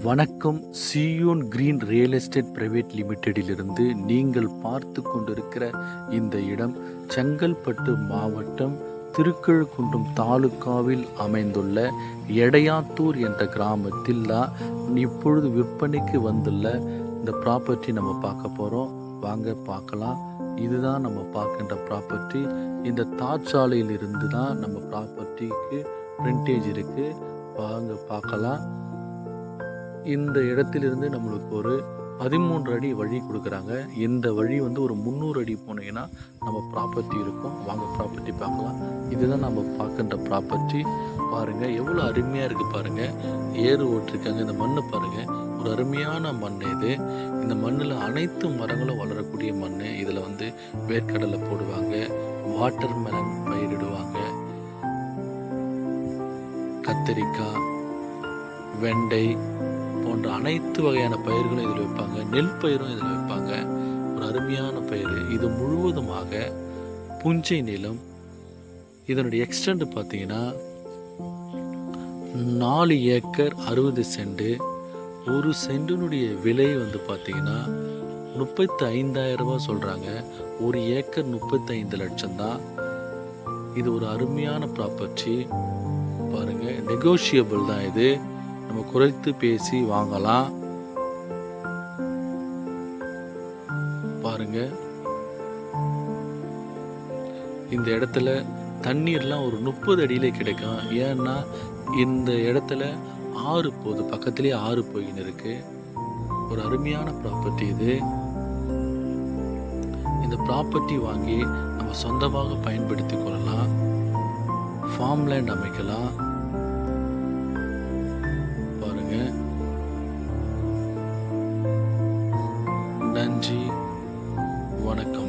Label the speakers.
Speaker 1: வணக்கம். Zion green real estate private லிமிடெடிலிருந்து நீங்கள் பார்த்து கொண்டிருக்கிற இந்த இடம் செங்கல்பட்டு மாவட்டம் திருக்கழுக்குன்றம் தாலுகாவில் அமைந்துள்ள எடையாத்தூர் என்ற கிராமத்தில் இப்பொழுது விற்பனைக்கு வந்துள்ள இந்த ப்ராப்பர்ட்டி நம்ம பார்க்க போகிறோம். வாங்க பார்க்கலாம். இதுதான் நம்ம பார்க்கின்ற ப்ராப்பர்ட்டி. இந்த தார்ச்சாலையில் இருந்து தான் நம்ம ப்ராப்பர்ட்டிக்கு ஃப்ரண்டேஜ் இருக்குது. வாங்க பார்க்கலாம். இந்த இடத்திலிருந்து நம்மளுக்கு ஒரு 13 அடி வழி கொடுக்குறாங்க. இந்த வழி ஒரு 300 அடி போனீங்கன்னா நம்ம ப்ராப்பர்ட்டி இருக்கும். வாங்க ப்ராப்பர்ட்டி பார்க்கலாம். இதுதான் நம்ம பார்க்கின்ற ப்ராப்பர்ட்டி. பாருங்கள் எவ்வளோ அருமையாக இருக்குது பாருங்கள். ஏறு ஓட்டிருக்காங்க. இந்த மண்ணை பாருங்கள், ஒரு அருமையான மண் இது. இந்த மண்ணில் அனைத்து மரங்களும் வளரக்கூடிய மண். இதில் வேர்க்கடலை போடுவாங்க, வாட்டர் மெலன் பயிரிடுவாங்க, கத்தரிக்காய், வெண்டை போன்ற அனைத்து வகையான பயிர்களும் இதில் வைப்பாங்க. நெல் பயிரும் இதில் வைப்பாங்க. ஒரு அருமையான பயிர். இது முழுவதுமாக புஞ்சை நிலம். இதனுடைய எக்ஸ்டெண்ட் பார்த்தீங்கன்னா 4 ஏக்கர் 60 சென்ட். ஒரு சென்டினுடைய விலை பார்த்தீங்கன்னா 35,000 ரூபாய் சொல்கிறாங்க. ஒரு ஏக்கர் 35 லட்சம் தான். இது ஒரு அருமையான ப்ராப்பர்ட்டி. பாருங்கள், நெகோஷியபிள் தான். இது நம்ம குறைத்து பேசி வாங்கலாம். பாருங்க, இந்த இடத்துல தண்ணீர்லாம் ஒரு 30 அடியிலே கிடைக்கும். ஏன்னா இந்த இடத்துல ஆறு போகுது, பக்கத்திலே ஆறு போயின்னு இருக்கு. ஒரு அருமையான ப்ராப்பர்ட்டி இது. இந்த ப்ராப்பர்ட்டி வாங்கி நம்ம சொந்தமாக பயன்படுத்தி கொள்ளலாம். ஃபார்ம் லேண்ட் அமைக்கலாம். நன்றி, வணக்கம்.